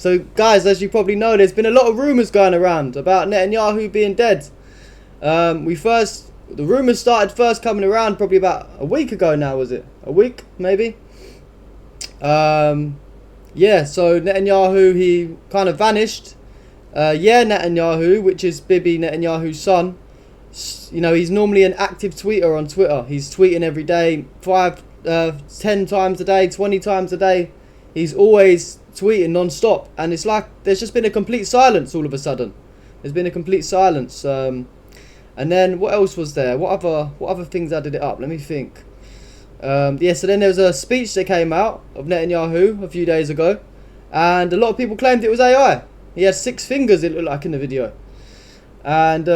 So guys, as you probably know, there's been a lot of rumours going around about Netanyahu being dead. The rumours started first coming around probably about a week ago now, was it? A week, maybe? Yeah, so Netanyahu, he kind of vanished. Netanyahu, which is Bibi Netanyahu's son, you know, he's normally an active tweeter on Twitter. He's tweeting every day, 10 times a day, 20 times a day. He's always tweeting non-stop, and it's like there's just been a complete silence all of a sudden. There's been a complete silence. And then what else was there? What other things added it up? Let me think. So then there was a speech that came out of Netanyahu a few days ago, and a lot of people claimed it was AI. He had 6 fingers, it looked like, in the video. And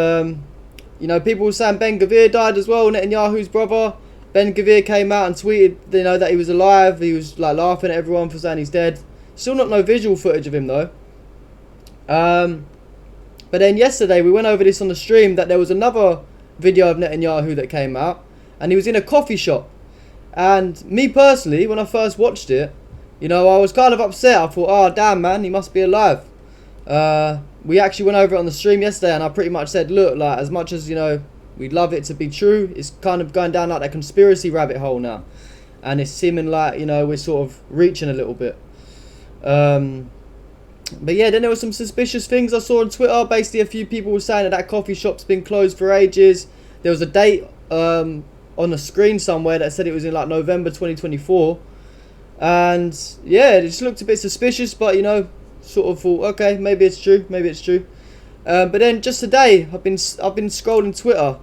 you know, people were saying Ben Gvir died as well, Netanyahu's brother. Ben Gvir came out and tweeted, you know, that he was alive. He was like laughing at everyone for saying he's dead. Still not no visual footage of him though. But then yesterday we went over this on the stream, that there was another video of Netanyahu that came out, and he was in a coffee shop. And me personally, when I first watched it, you know, I was kind of upset. I thought, oh damn man, he must be alive. We actually went over it on the stream yesterday, and I pretty much said, look, like, as much as, you know, we'd love it to be true, it's kind of going down like that conspiracy rabbit hole now, and it's seeming like, you know, we're sort of reaching a little bit. But yeah, then there were some suspicious things I saw on Twitter. Basically, a few people were saying that coffee shop's been closed for ages. There was a date on the screen somewhere that said it was in like November 2024. And yeah, it just looked a bit suspicious, but you know, sort of thought, okay, maybe it's true, maybe it's true. But then just today, I've been scrolling Twitter,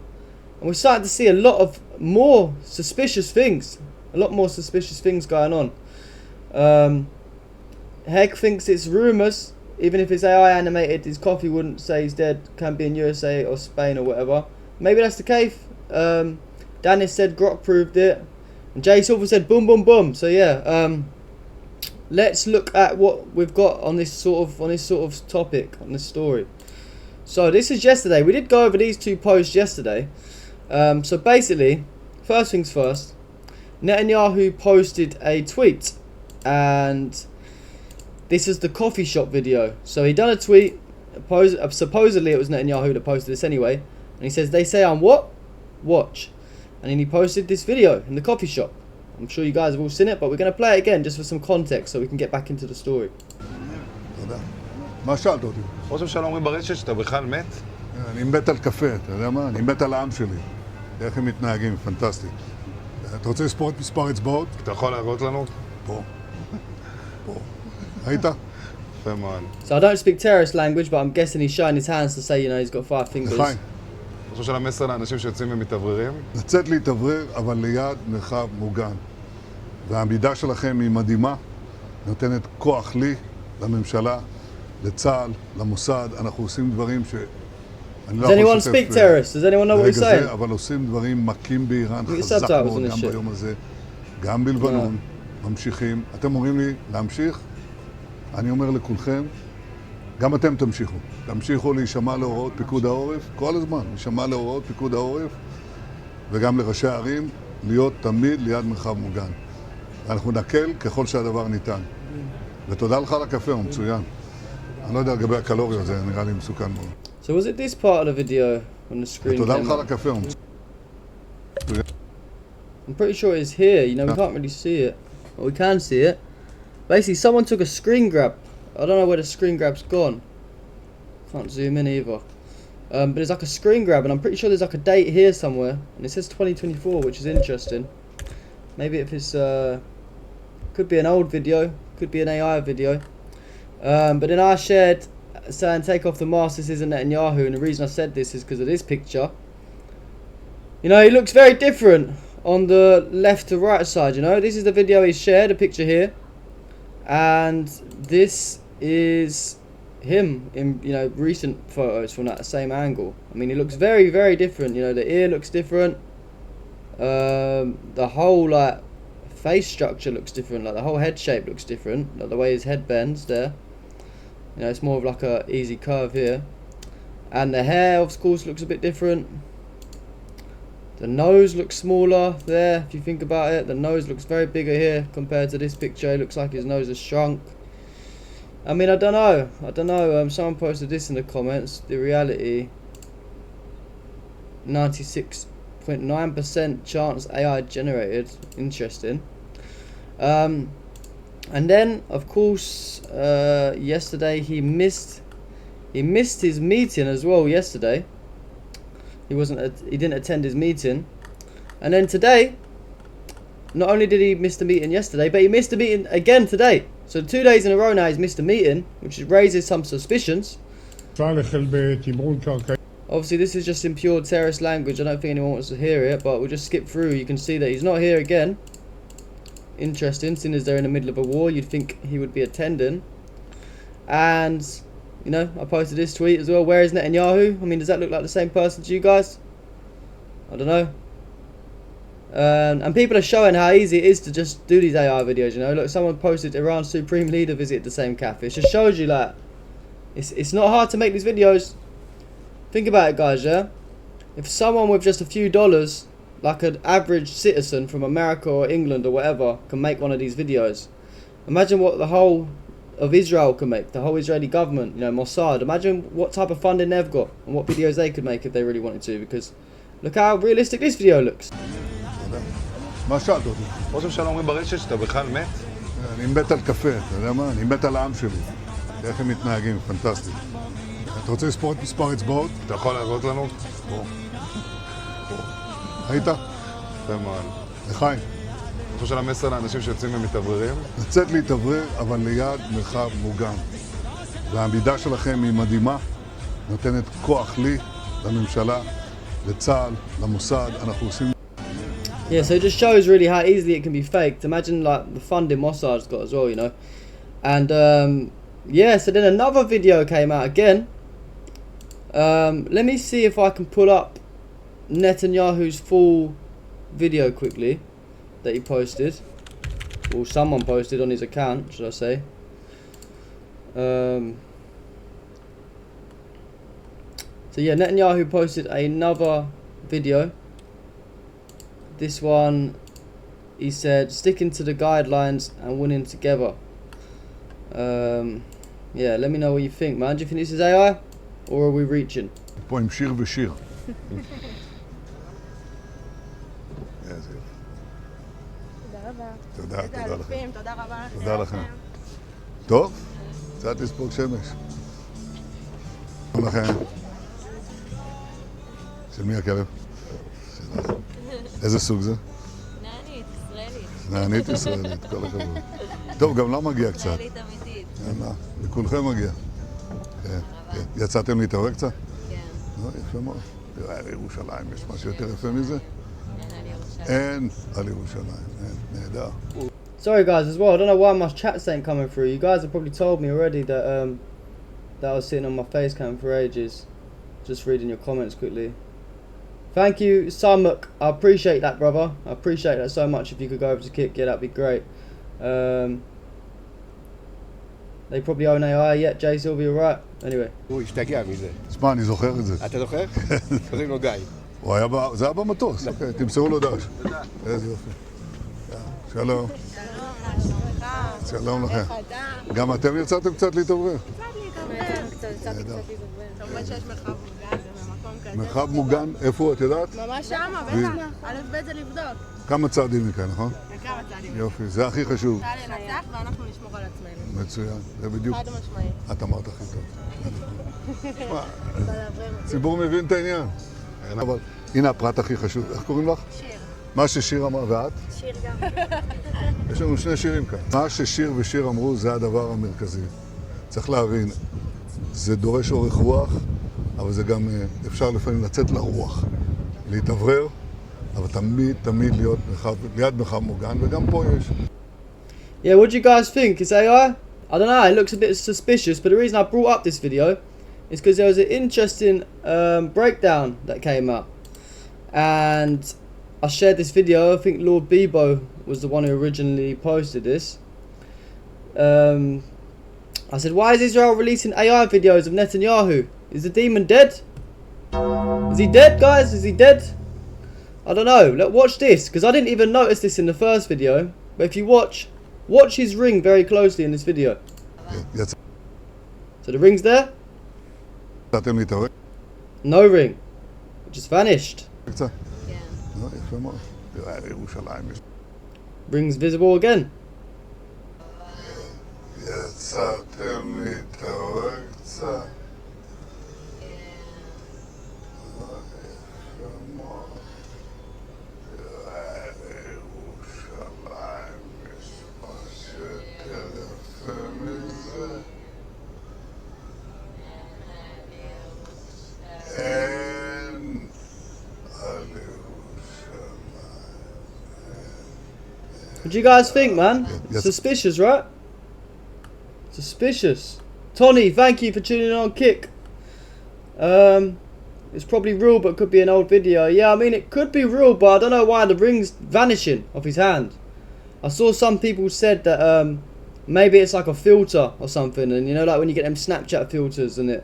and we're starting to see a lot more suspicious things. A lot more suspicious things going on. Heck thinks it's rumours. Even if it's AI animated, his coffee wouldn't say he's dead. Can be in USA or Spain or whatever. Maybe that's the case. Dennis said Grok proved it, and Jay Silver said boom boom boom. So yeah, let's look at what we've got on this sort of topic, on this story. So this is yesterday. We did go over these 2 posts yesterday. So basically, first things first, Netanyahu posted a tweet, and this is the coffee shop video. So he done a tweet, supposedly it was Netanyahu that posted this anyway, and he says, they say I'm what? Watch. And then he posted this video in the coffee shop. I'm sure you guys have all seen it, but we're going to play it again just for some context so we can get back into the story. מה שאלת אותי? חושב שלא אומרים ברשת שאתה בכלל מת? אני מת על קפה, אתה יודע מה? אני מת על העם שלי. איך הם מתנהגים, פנטסטי. אתה רוצה לספור את מספר אצבעות? אתה יכול להראות לנו? פה. פה. ראית? יפה מאוד. So I don't speak terrorist language, but I'm guessing he's showing his hands to say, you know, he's got 5 fingers. לחיים. חושב של המסר לאנשים שיוצאים ומתאווררים? לצאת להתאוורר, אבל ליד מרחב מוגן. והעמידה שלכם היא מדהימה, נותנת כוח לי, לממשלה, לצה"ל, למוסד. אנחנו עושים דברים ש... Does anyone speak terrorist? Does anyone know what he's saying? אבל עושים דברים מכים באיראן חזק מאוד גם ביום הזה, גם בלבנון, ממשיכים. אתם אומרים לי להמשיך? אני אומר לכולכם, גם אתם תמשיכו. תמשיכו להישמע להוראות פיקוד העורף, כל הזמן, להישמע להוראות פיקוד העורף, וגם לראשי הערים, להיות תמיד ליד מרחב מוגן. אנחנו נקל ככל שהדבר ניתן. ותודה לך על הקפה, הוא מצוין. אני לא יודע לגבי הקלוריות, זה נראה לי מסוכן מאוד. So was it this part of the video on the screen? ותודה לך על הקפה, הוא מצוין. I'm pretty sure it's here, you know, we can't really see it. Well, we can see it. Basically, someone took a screen grab. I don't know where the screen grab's gone. Can't zoom in either. But there's like a screen grab, and I'm pretty sure there's like a date here somewhere. And it says 2024, which is interesting. Maybe if it's... could be an old video, could be an AI video. But then I shared saying take off the mask, this isn't Netanyahu, and the reason I said this is because of this picture. You know, he looks very different on the left to right side, you know. This is the video he shared, a picture here. And this is him in, you know, recent photos from that same angle. I mean, he looks very, very different. You know, the ear looks different. The whole, like, face structure looks different. Like, the whole head shape looks different. Like, the way his head bends there. You know, it's more of like a easy curve here. And the hair, of course, looks a bit different. The nose looks smaller there, if you think about it. The nose looks very bigger here compared to this picture. It looks like his nose has shrunk. I mean, I don't know. Someone posted this in the comments. The reality, 96.9% chance AI generated. Interesting. And then, of course, yesterday he missed his meeting as well. Yesterday, he didn't attend his meeting, and then today, not only did he miss the meeting yesterday, but he missed the meeting again today. So 2 days in a row now he's missed a meeting, which raises some suspicions. Obviously, this is just in pure terrorist language. I don't think anyone wants to hear it, but we'll just skip through. You can see that he's not here again. Interesting, seeing as they're in the middle of a war, you'd think he would be attending. And, you know, I posted this tweet as well. Where is Netanyahu? I mean, does that look like the same person to you guys? I don't know. And people are showing how easy it is to just do these AI videos, you know. Look, someone posted Iran's Supreme Leader visited the same cafe. It just shows you that it's not hard to make these videos. Think about it, guys, yeah? If someone with just a few dollars, like an average citizen from America or England or whatever, can make one of these videos, imagine what the whole of Israel can make, the whole Israeli government, you know, Mossad. Imagine what type of funding they've got and what videos they could make if they really wanted to, because look how realistic this video looks. מה שאלת אותי? ראש הממשלה אומרים ברשת שאתה בכלל מת? אני מת על קפה, אתה יודע מה? אני מת על העם שלי. איך הם מתנהגים, פנטסטי. אתה רוצה לספור את מספר אצבעות? אתה יכול להראות לנו? פה. היית? יפה מאוד. לחיים. אני חושב המסר לאנשים שיוצאים ומתאווררים? לצאת להתאוורר, אבל ליד מרחב מוגן. והעמידה שלכם היא מדהימה, נותנת כוח לי, לממשלה, לצה"ל, למוסד, אנחנו עושים... Yeah, so it just shows really how easily it can be faked. Imagine like the funding Mossad's got as well, you know. And yeah, so then another video came out again. Let me see if I can pull up Netanyahu's full video quickly that he posted. Or someone posted on his account, should I say. So yeah, Netanyahu posted another video. This one, he said, sticking to the guidelines and winning together. Yeah, let me know what you think, man. Do you think this is AI? Or are we reaching? פה עם שיר ושיר. תודה רבה. תודה לכם. תודה לכם. טוב, קצת לספוג שמש. תודה לכם. של מי הכלב? שלך. איזה סוג זה? נענית, ישראלית. נענית ישראלית, כל הכבוד. טוב, גם לה מגיע קצת. ישראלית אמיתית. יאללה, לכולכם מגיע. כן, כן. יצאתם להתעורר קצת? כן. יפה מאוד. תראה, על ירושלים, יש משהו יותר יפה מזה? אין על ירושלים. אין על ירושלים, אין, נהדר. Sorry guys as well, I don't know why my chats ain't coming through. You guys have probably told me already that that I was sitting on my face cam for ages. Just reading your comments quickly. Thank you, Samuk. I appreciate that, brother. I appreciate that so much. If you could go over to Kick, yeah, that'd be great. They probably own AI yet, Jay Sylvia, right? Anyway. הוא השתגע מזה. תשמע, אני זוכר את זה. אתה זוכר? קוראים לו גיא. זה היה במטוס. אוקיי, תמסרו לו דש. איזה יופי. שלום. שלום לכם. גם אתם יצאתם קצת להתעורר? קצת להתעורר. כמובן שיש מרחב מוגן במקום כזה. מרחב מוגן, איפה את יודעת? ממש שמה, בטח. א' ב' זה לבדוק. כמה צעדים מכאן, נכון? וכמה צעדים. יופי, זה הכי חשוב. צה"ל ינצח ואנחנו נשמור על עצמנו. מצוין, זה בדיוק. חד משמעי. את אמרת הכי טוב. הציבור מבין את העניין. אבל הנה הפרט הכי חשוב. איך קוראים לך? שיר. מה ששיר אמר, ואת? שיר גם. יש לנו שני שירים כאן. מה ששיר ושיר אמרו זה הדבר המרכזי. צריך להבין, זה דורש אורך רוח, אבל זה גם אפשר לפעמים לצאת לרוח, להתאוורר, אבל תמיד להיות ליד מרחב מוגן, וגם פה יש. Yeah, what do you guys think? Is AI? I don't know, it looks a bit suspicious, but the reason I brought up this video is because there was an interesting breakdown that came up. And I shared this video. I think Lord Bebo was the one who originally posted this. I said, why is Israel releasing AI videos of Netanyahu? Is the demon dead? Is he dead, guys? Is he dead? I don't know. Watch this, because I didn't even notice this in the first video. But if you watch his ring very closely in this video. So the ring's there? נתתם לי את הרגע No ring. It just vanished. קצת? כן. לא, יפה מאוד. תראה, לירושלים יש... Ring's visible again. יצרתם לי את הרגע קצת? What do you guys think, man? Yes. Suspicious, right? Suspicious. Tony, thank you for tuning in on Kick. It's probably real, but could be an old video. Yeah, I mean, it could be real, but I don't know why the ring's vanishing off his hand. I saw some people said that maybe it's like a filter or something, and you know, like when you get them Snapchat filters and it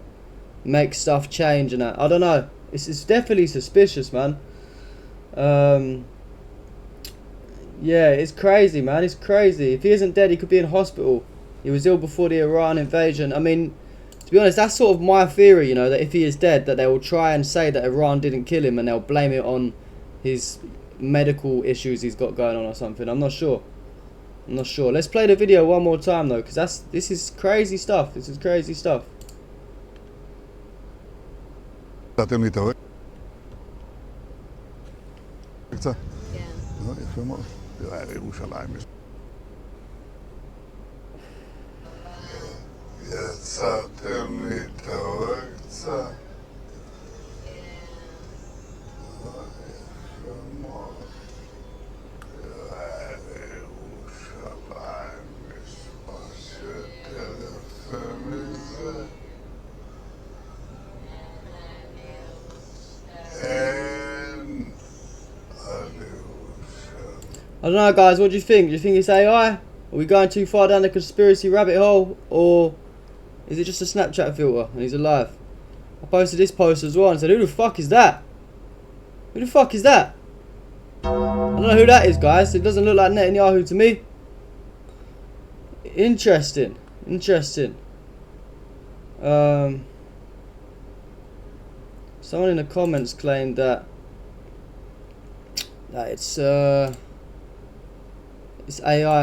makes stuff change and that. I don't know. It's definitely suspicious, man. Yeah, it's crazy, man. It's crazy. If he isn't dead, he could be in hospital. He was ill before the Iran invasion. I mean, to be honest, that's sort of my theory, you know, that if he is dead, that they will try and say that Iran didn't kill him and they'll blame it on his medical issues he's got going on or something. I'm not sure. I'm not sure. Let's play the video one more time, though, because this is crazy stuff. This is crazy stuff. נתתם לי את הרגע קצת? כן. לא, יפה מאוד. תראה, לירושלים יש... יצרתם לי את הרגע קצת? I don't know, guys, what do you think? Do you think it's AI? Are we going too far down the conspiracy rabbit hole? Or is it just a Snapchat filter and he's alive? I posted this post as well and said, who the fuck is that? Who the fuck is that? I don't know who that is, guys. It doesn't look like Netanyahu to me. Interesting. Interesting. Someone in the comments claimed that it's AI.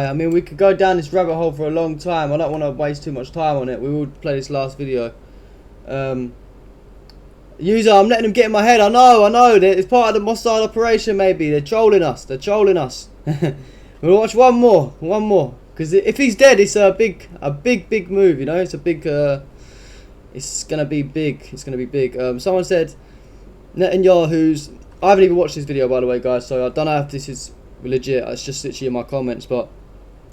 I mean, we could go down this rabbit hole for a long time. I don't want to waste too much time on it. We will play this last video. User, I'm letting them get in my head. I know. It's part of the Mossad operation, maybe. They're trolling us. We'll watch one more. Because if he's dead, it's a big move, you know? It's a big... it's going to be big. It's going to be big. Someone said Netanyahu's... I haven't even watched this video, by the way, guys, so I don't know if this is legit. It's just literally in my comments, but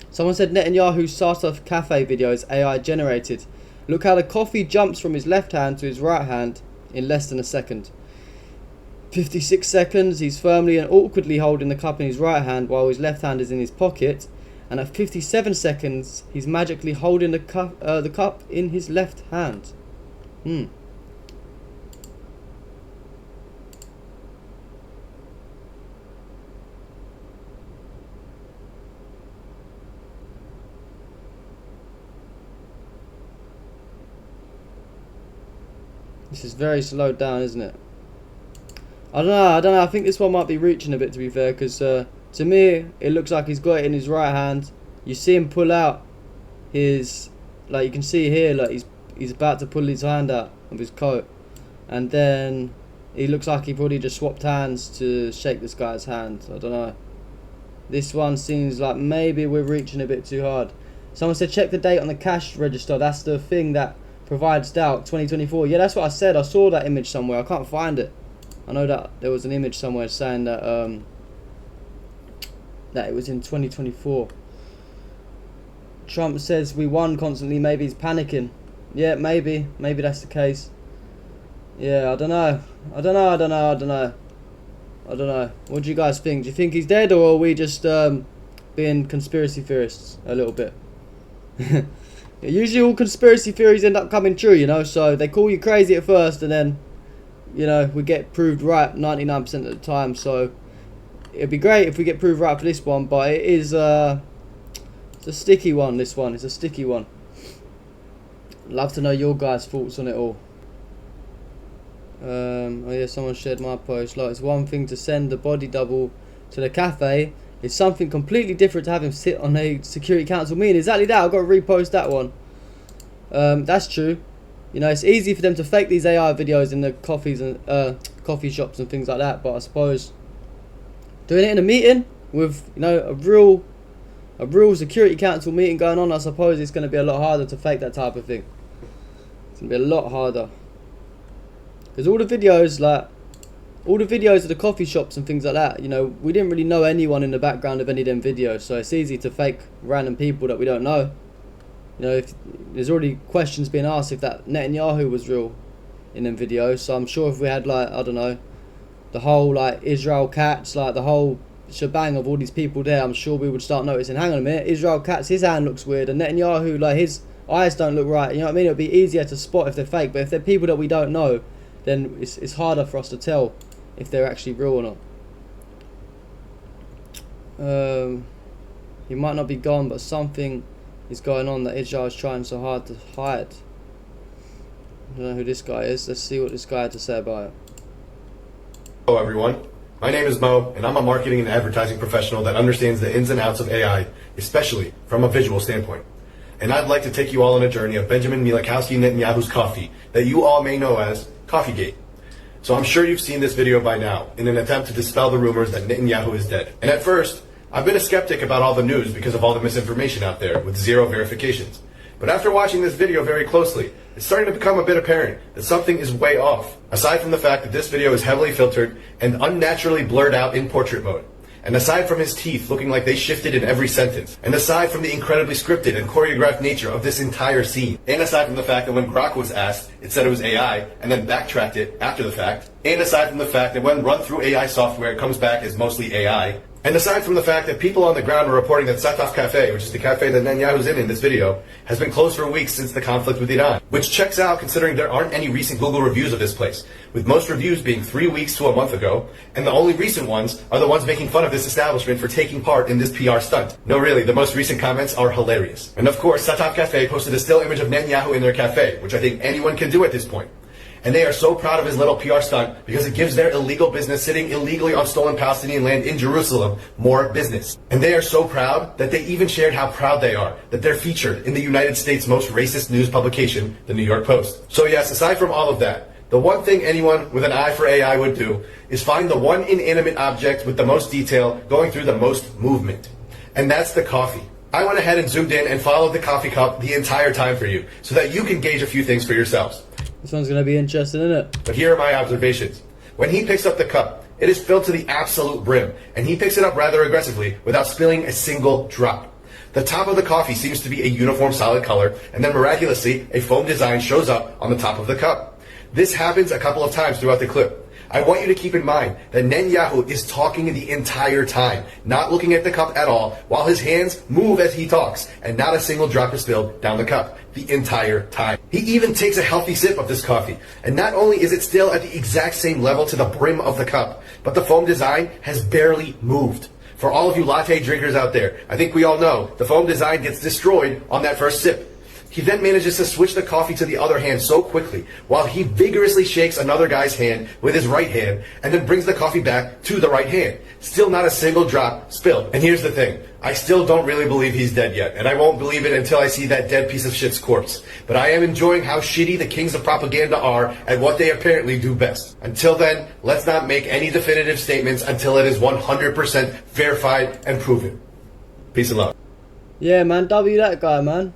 someone said Netanyahu's startup cafe video is AI generated. Look how the coffee jumps from his left hand to his right hand in less than a second. 56 seconds, he's firmly and awkwardly holding the cup in his right hand while his left hand is in his pocket, and at 57 seconds, he's magically holding the cup in his left hand. This is very slowed down, isn't it? I don't know. I think this one might be reaching a bit, to be fair, because to me, it looks like he's got it in his right hand. You see him pull out his, like you can see here, like he's about to pull his hand out of his coat, and then it looks like he probably just swapped hands to shake this guy's hand. I don't know. This one seems like maybe we're reaching a bit too hard. Someone said check the date on the cash register. That's the thing that provides doubt. 2024. Yeah, that's what I said. I saw that image somewhere. I can't find it. I know that there was an image somewhere saying that that it was in 2024. Trump says we won constantly. Maybe he's panicking. Yeah, maybe that's the case. Yeah, I don't know. What do you guys think? Do you think he's dead, or are we just being conspiracy theorists a little bit? Usually all conspiracy theories end up coming true, you know, so they call you crazy at first and then, you know, we get proved right 99% of the time. So it'd be great if we get proved right for this one, but it is it's a sticky one. This one is a sticky one. love to know your guys' thoughts on it all. Oh yeah, someone shared my post. Like, it's one thing to send the body double to the cafe. It's something completely different to have him sit on a Security Council meeting. Exactly that. I've got to repost that one. That's true. You know, it's easy for them to fake these AI videos in the coffees and coffee shops and things like that. But I suppose doing it in a meeting with, you know, a real Security Council meeting going on, I suppose it's going to be a lot harder to fake that type of thing. It's going to be a lot harder. Because all the videos of the coffee shops and things like that, you know, we didn't really know anyone in the background of any of them videos, so it's easy to fake random people that we don't know. You know, if there's already questions being asked if that Netanyahu was real in them videos, so I'm sure if we had, like, I don't know, the whole, like, Israel Katz, like, the whole shebang of all these people there, I'm sure we would start noticing, hang on a minute, Israel Katz, his hand looks weird, and Netanyahu, like, his eyes don't look right, you know what I mean? It would be easier to spot if they're fake, but if they're people that we don't know, then it's harder for us to tell if they're actually real or not. He might not be gone, but something is going on that Israel is trying so hard to hide. I don't know who this guy is. Let's see what this guy had to say about it. Hello everyone, my name is Mo, and I'm a marketing and advertising professional that understands the ins and outs of AI, especially from a visual standpoint. And I'd like to take you all on a journey of Benjamin Milakowski Netanyahu's coffee, that you all may know as Coffeegate. So I'm sure you've seen this video by now, in an attempt to dispel the rumors that Netanyahu is dead. And at first, I've been a skeptic about all the news because of all the misinformation out there with zero verifications. But after watching this video very closely, it's starting to become a bit apparent that something is way off. Aside from the fact that this video is heavily filtered and unnaturally blurred out in portrait mode. And aside from his teeth looking like they shifted in every sentence, and aside from the incredibly scripted and choreographed nature of this entire scene, and aside from the fact that when Grok was asked, it said it was AI, and then backtracked it after the fact, and aside from the fact that when run through AI software it comes back as mostly AI, and aside from the fact that people on the ground were reporting that Sataf Cafe, which is the cafe that Netanyahu's in this video, has been closed for weeks since the conflict with Iran, which checks out considering there aren't any recent Google reviews of this place, with most reviews being 3 weeks to a month ago, and the only recent ones are the ones making fun of this establishment for taking part in this PR stunt. No, really, the most recent comments are hilarious. And of course, Sataf Cafe posted a still image of Netanyahu in their cafe, which I think anyone can do at this point. And they are so proud of his little PR stunt because it gives their illegal business sitting illegally on stolen Palestinian land in Jerusalem more business. And they are so proud that they even shared how proud they are that they're featured in the United States' most racist news publication, the New York Post. So yes, aside from all of that, the one thing anyone with an eye for AI would do is find the one inanimate object with the most detail going through the most movement. And that's the coffee. I went ahead and zoomed in and followed the coffee cup the entire time for you so that you can gauge a few things for yourselves. This one's going to be interesting, isn't it? But here are my observations. When he picks up the cup, it is filled to the absolute brim, and he picks it up rather aggressively without spilling a single drop. The top of the coffee seems to be a uniform solid color, and then miraculously, a foam design shows up on the top of the cup. This happens a couple of times throughout the clip. I want you to keep in mind that Netanyahu is talking the entire time, not looking at the cup at all, while his hands move as he talks, and not a single drop is spilled down the cup the entire time. He even takes a healthy sip of this coffee, and not only is it still at the exact same level to the brim of the cup, but the foam design has barely moved. For all of you latte drinkers out there, I think we all know the foam design gets destroyed on that first sip. He then manages to switch the coffee to the other hand so quickly, while he vigorously shakes another guy's hand with his right hand, and then brings the coffee back to the right hand. Still not a single drop spilled. And here's the thing, I still don't really believe he's dead yet, and I won't believe it until I see that dead piece of shit's corpse. But I am enjoying how shitty the kings of propaganda are at what they apparently do best. Until then, let's not make any definitive statements until it is 100% verified and proven. Peace and love. Yeah, man, W that guy, man.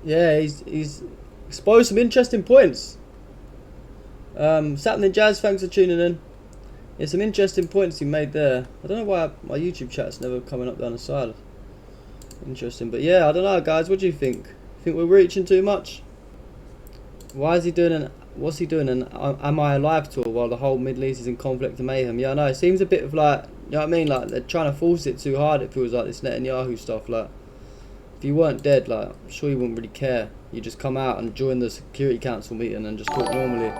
Yeah, he's exposed some interesting points. Sapling Jazz, thanks for tuning in. Yeah, some interesting points he made there. I don't know why my YouTube chat's never coming up down the side. Interesting, but yeah, I don't know, guys. What do you think? Think we're reaching too much? Why is he doing what's he doing an Am I Alive tour while the whole Middle East is in conflict and mayhem? Yeah, I know. It seems a bit of like, you know what I mean? Like they're trying to force it too hard. It feels like this Netanyahu stuff. Like, if you weren't dead, like I'm sure you wouldn't really care. You just come out and join the Security Council meeting and just talk normally.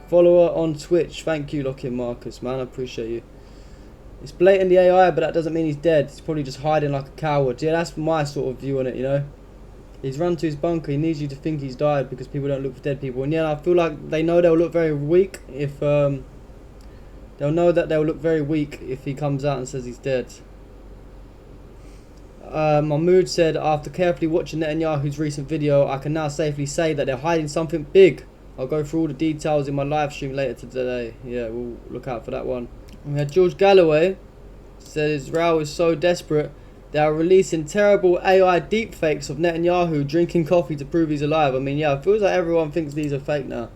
Follower on Twitch. Thank you, Lock-in Marcus, man. I appreciate you. It's blatantly AI, but that doesn't mean he's dead. He's probably just hiding like a coward. Yeah, that's my sort of view on it, you know. He's run to his bunker. He needs you to think he's died because people don't look for dead people. And yeah, I feel like they know they'll look very weak if they'll know that they'll look very weak if he comes out and says he's dead. Mahmoud said, after carefully watching Netanyahu's recent video, I can now safely say that they're hiding something big. I'll go through all the details in my live stream later today. Yeah, we'll look out for that one. We had George Galloway said Israel is so desperate they are releasing terrible AI deepfakes of Netanyahu drinking coffee to prove he's alive. I mean, yeah, it feels like everyone thinks these are fake now.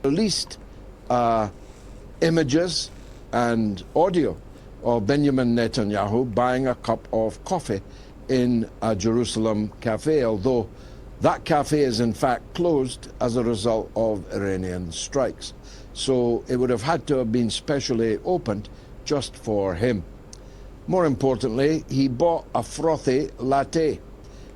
Released images and audio of Benjamin Netanyahu buying a cup of coffee in a Jerusalem cafe, although that cafe is in fact closed as a result of Iranian strikes. So it would have had to have been specially opened just for him. More importantly, he bought a frothy latte.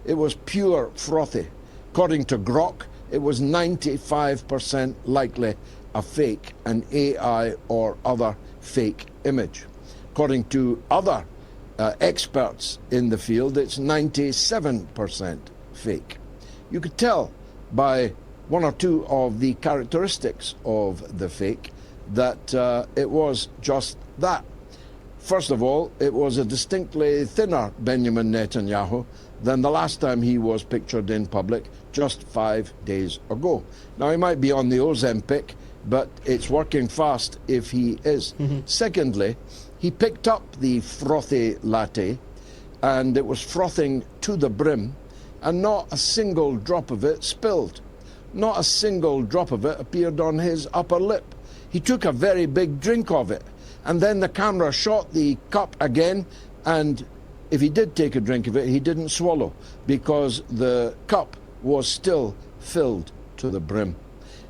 It was pure frothy. According to Grok, it was 95% likely a fake, an AI or other fake image. According to other experts in the field, it's 97% fake. You could tell by one or two of the characteristics of the fake that it was just that. First of all, it was a distinctly thinner Benjamin Netanyahu than the last time he was pictured in public just 5 days ago. Now, he might be on the Ozempic, but it's working fast if he is. Secondly, he picked up the frothy latte, and it was frothing to the brim, and not a single drop of it spilled. Not a single drop of it appeared on his upper lip. He took a very big drink of it, and then the camera shot the cup again, and if he did take a drink of it, he didn't swallow because the cup was still filled to the brim.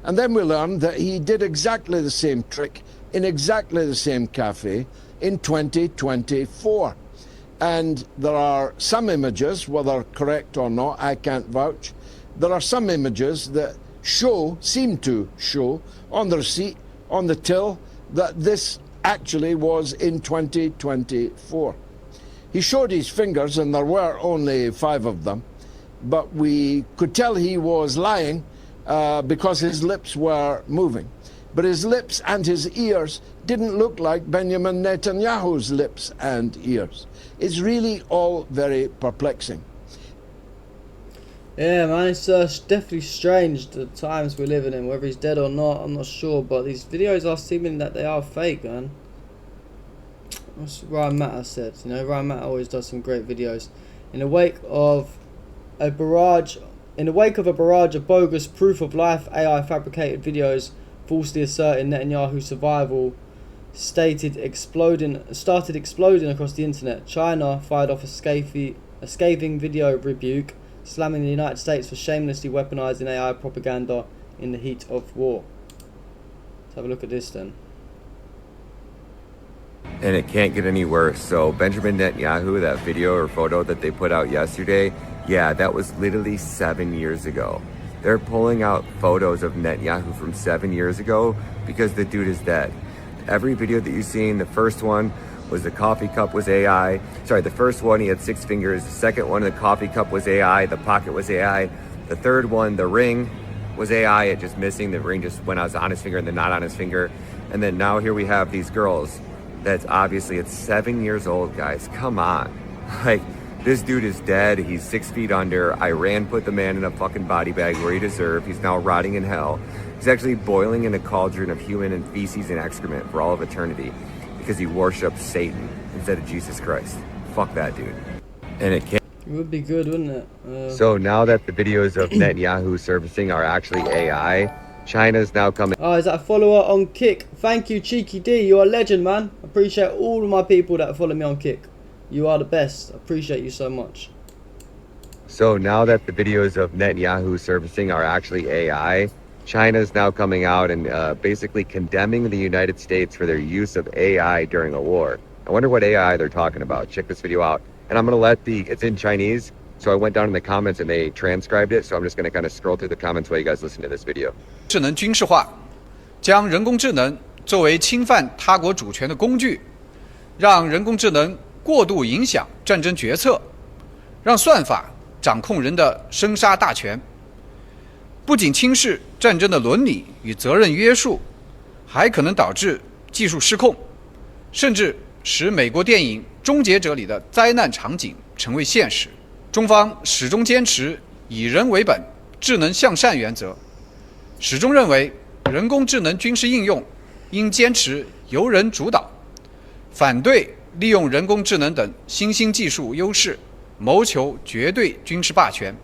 And then we learned that he did exactly the same trick in exactly the same cafe in 2024. And there are some images, whether correct or not, I can't vouch. There are some images that seem to show on the receipt, on the till, that this actually was in 2024. He showed his fingers, and there were only 5 of them, but we could tell he was lying because his lips were moving. But his lips and his ears didn't look like Benjamin Netanyahu's lips and ears. It's really all very perplexing. Yeah, man, it's definitely strange the times we're living in. Whether he's dead or not, I'm not sure. But these videos are seeming that they are fake, man. That's what Ryan Matter said. You know, Ryan Matter always does some great videos. In the wake of a barrage of bogus proof of life AI fabricated videos falsely asserting Netanyahu's survival started exploding across the internet, China fired off a scathing video rebuke, slamming the United States for shamelessly weaponizing AI propaganda in the heat of war. Let's have a look at this then. And it can't get any worse. So Benjamin Netanyahu, that video or photo that they put out yesterday, yeah, that was literally 7 years ago. They're pulling out photos of Netanyahu from 7 years ago because the dude is dead. Every video that you've seen, the first one was the coffee cup was AI. Sorry, the first one, he had 6 fingers. The second one, the coffee cup was AI. The pocket was AI. The third one, the ring was AI. It just missing. The ring just went out on his finger and then not on his finger. And then now here we have these girls. That's obviously, it's 7 years old, guys. Come on. Like, this dude is dead. He's 6 feet under. Iran put the man in a fucking body bag where he deserved. He's now rotting in hell. He's actually boiling in a cauldron of human and feces and excrement for all of eternity because he worships Satan instead of Jesus Christ. Fuck that dude. And it can't. It would be good, wouldn't it? So now that the videos of Netanyahu servicing are actually AI, China's now coming. Oh, is that a follower on Kick? Thank you, Cheeky D. You're a legend, man. I appreciate all of my people that follow me on Kick. You are the best. I appreciate you so much. So now that the videos of Netanyahu servicing are actually AI, China's now coming out and basically condemning the United States for their use of AI during a war. I wonder what AI they're talking about. Check this video out. And I'm going to let it's in Chinese. So I went down in the comments and they transcribed it. So I'm just going to kind of scroll through the comments while you guys listen to this video. 智能军事化，将人工智能作为侵犯他国主权的工具，让人工智能过度影响战争决策，让算法掌控人的生杀大权，不仅轻视战争的伦理与责任约束，还可能导致技术失控，甚至使美国电影《终结者》里的灾难场景成为现实。中方始终坚持以人为本、智能向善原则，始终认为人工智能军事应用应坚持由人主导，反对利用人工智能等新兴技术优势谋求绝对军事霸权，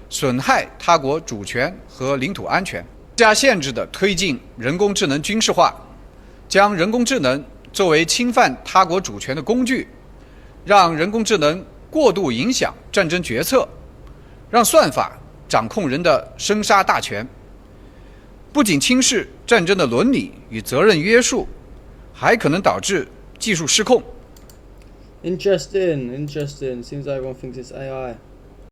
损害他国主权和领土安全，不加限制地推进人工智能军事化，将人工智能作为侵犯他国主权的工具，让人工智能过度影响战争决策，让算法掌控人的生杀大权，不仅轻视战争的伦理与责任约束，还可能导致技术失控。Interesting. Seems like everyone thinks it's AI.